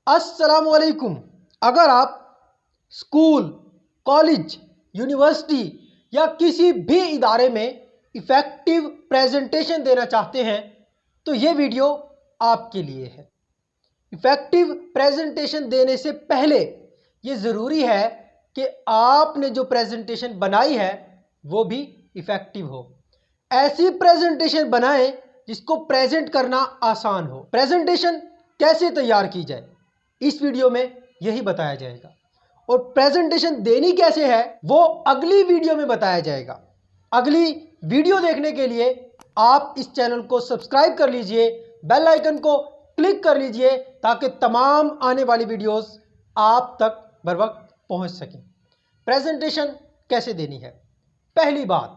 अस्सलामुअलैकुम। अगर आप स्कूल, कॉलेज, यूनिवर्सिटी या किसी भी इदारे में इफ़ेक्टिव प्रेजेंटेशन देना चाहते हैं तो ये वीडियो आपके लिए है। इफ़ेक्टिव प्रेजेंटेशन देने से पहले ये ज़रूरी है कि आपने जो प्रेजेंटेशन बनाई है वो भी इफ़ेक्टिव हो। ऐसी प्रेजेंटेशन बनाएं जिसको प्रेजेंट करना आसान हो। प्रेजेंटेशन कैसे तैयार की जाए इस वीडियो में यही बताया जाएगा, और प्रेजेंटेशन देनी कैसे है वो अगली वीडियो में बताया जाएगा। अगली वीडियो देखने के लिए आप इस चैनल को सब्सक्राइब कर लीजिए, बेल आइकन को क्लिक कर लीजिए ताकि तमाम आने वाली वीडियोस आप तक बर वक्त पहुँच सकें। प्रेजेंटेशन कैसे देनी है? पहली बात,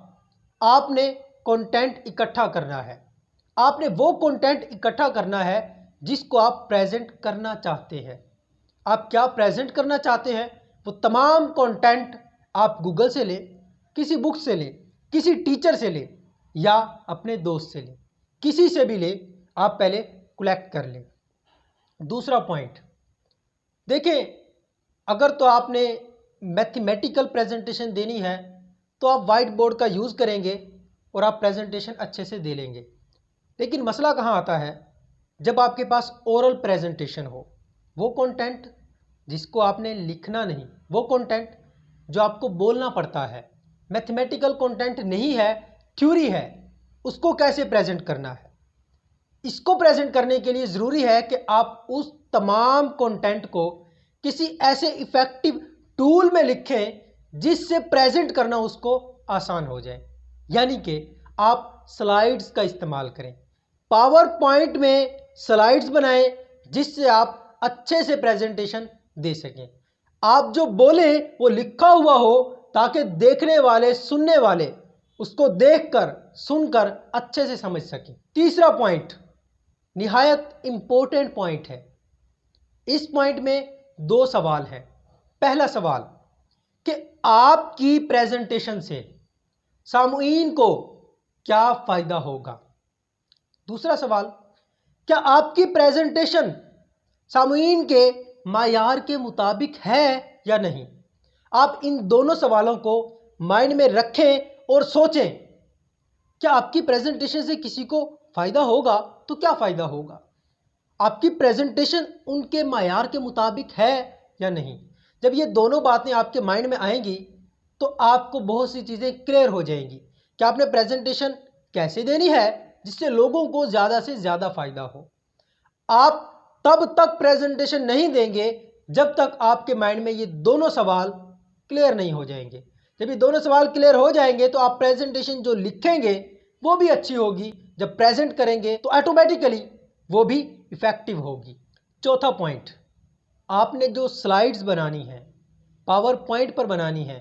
आपने कंटेंट इकट्ठा करना है। आपने वो कंटेंट इकट्ठा करना है जिसको आप प्रेजेंट करना चाहते हैं। आप क्या प्रेजेंट करना चाहते हैं वो तमाम कंटेंट आप गूगल से लें, किसी बुक से लें, किसी टीचर से लें या अपने दोस्त से लें, किसी से भी लें। आप पहले कलेक्ट कर लें। दूसरा पॉइंट देखें, अगर तो आपने मैथमेटिकल प्रेजेंटेशन देनी है तो आप वाइट बोर्ड का यूज़ करेंगे और आप प्रेजेंटेशन अच्छे से दे लेंगे। लेकिन मसला कहाँ आता है? जब आपके पास ओरल प्रेजेंटेशन हो, वो कंटेंट जिसको आपने लिखना नहीं, वो कंटेंट जो आपको बोलना पड़ता है, मैथमेटिकल कंटेंट नहीं है, थ्योरी है, उसको कैसे प्रेजेंट करना है? इसको प्रेजेंट करने के लिए ज़रूरी है कि आप उस तमाम कंटेंट को किसी ऐसे इफ़ेक्टिव टूल में लिखें जिससे प्रेजेंट करना उसको आसान हो जाए। यानी कि आप स्लाइड्स का इस्तेमाल करें। पावर पॉइंट में स्लाइड्स बनाएं जिससे आप अच्छे से प्रेजेंटेशन दे सकें। आप जो बोलें वो लिखा हुआ हो ताकि देखने वाले, सुनने वाले उसको देखकर, सुनकर अच्छे से समझ सकें। तीसरा पॉइंट निहायत इम्पोर्टेंट पॉइंट है। इस पॉइंट में दो सवाल हैं। पहला सवाल कि आपकी प्रेजेंटेशन से सामुईन को क्या फ़ायदा होगा। दूसरा सवाल, क्या आपकी प्रेजेंटेशन सामुईन के मायार के मुताबिक है या नहीं। आप इन दोनों सवालों को माइंड में रखें और सोचें, क्या आपकी प्रेजेंटेशन से किसी को फ़ायदा होगा तो क्या फ़ायदा होगा। आपकी प्रेजेंटेशन उनके मायार के मुताबिक है या नहीं। जब ये दोनों बातें आपके माइंड में आएंगी तो आपको बहुत सी चीज़ें क्लियर हो जाएंगी कि आपने प्रेजेंटेशन कैसे देनी है जिससे लोगों को ज़्यादा से ज़्यादा फ़ायदा हो। आप तब तक प्रेजेंटेशन नहीं देंगे जब तक आपके माइंड में ये दोनों सवाल क्लियर नहीं हो जाएंगे। जब ये दोनों सवाल क्लियर हो जाएंगे तो आप प्रेजेंटेशन जो लिखेंगे वो भी अच्छी होगी। जब प्रेजेंट करेंगे तो ऑटोमेटिकली वो भी इफ़ेक्टिव होगी। चौथा पॉइंट, आपने जो स्लाइड्स बनानी है, पावर पॉइंट पर बनानी है,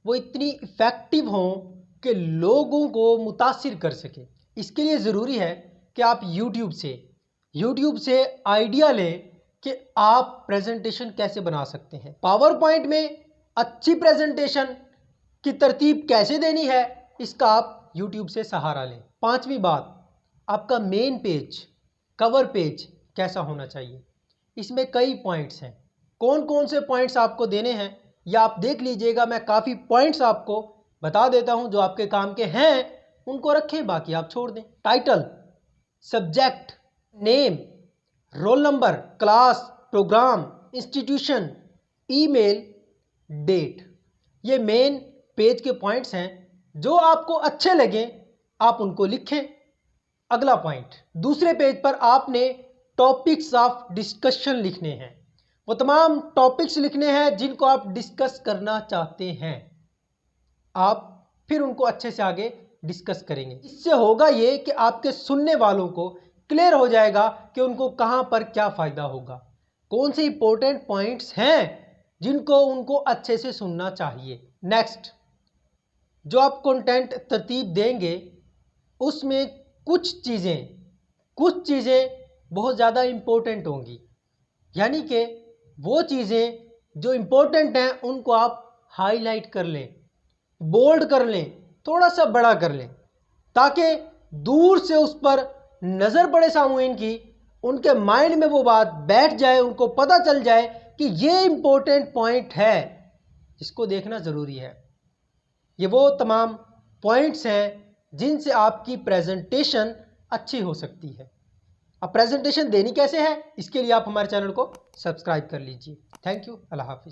वो इतनी इफ़ेक्टिव हों कि लोगों को मुतासिर कर सके। इसके लिए ज़रूरी है कि आप यूट्यूब से आइडिया लें कि आप प्रेजेंटेशन कैसे बना सकते हैं। पावर पॉइंट में अच्छी प्रेजेंटेशन की तरतीब कैसे देनी है इसका आप यूट्यूब से सहारा लें। पांचवी बात, आपका मेन पेज, कवर पेज कैसा होना चाहिए। इसमें कई पॉइंट्स हैं। कौन कौन से पॉइंट्स आपको देने हैं या आप देख लीजिएगा। मैं काफ़ी पॉइंट्स आपको बता देता हूं, जो आपके काम के हैं उनको रखें, बाकी आप छोड़ दें। Title, subject, name, roll number, class, programme, institution, email, date, ये मेन पेज के पॉइंट्स हैं। जो आपको अच्छे लगें आप उनको लिखें। अगला पॉइंट, दूसरे पेज पर आपने टॉपिक्स ऑफ डिस्कशन लिखने हैं। वो तमाम टॉपिक्स लिखने हैं जिनको आप डिस्कस करना चाहते हैं। आप फिर उनको अच्छे से आगे डिस्कस करेंगे। इससे होगा ये कि आपके सुनने वालों को क्लियर हो जाएगा कि उनको कहाँ पर क्या फ़ायदा होगा, कौन से इंपॉर्टेंट पॉइंट्स हैं जिनको उनको अच्छे से सुनना चाहिए। नेक्स्ट, जो आप कंटेंट तरतीब देंगे उसमें कुछ चीज़ें बहुत ज़्यादा इम्पोर्टेंट होंगी। यानी कि वो चीज़ें जो इम्पोर्टेंट हैं उनको आप हाईलाइट कर लें, बोल्ड कर लें, थोड़ा सा बड़ा कर लें ताकि दूर से उस पर नज़र पड़े सामुईन की उनके माइंड में वो बात बैठ जाए, उनको पता चल जाए कि ये इंपॉर्टेंट पॉइंट है, इसको देखना ज़रूरी है। ये वो तमाम पॉइंट्स हैं जिनसे आपकी प्रेजेंटेशन अच्छी हो सकती है। अब प्रेजेंटेशन देनी कैसे है, इसके लिए आप हमारे चैनल को सब्सक्राइब कर लीजिए। थैंक यू, अल्लाह हाफिज़।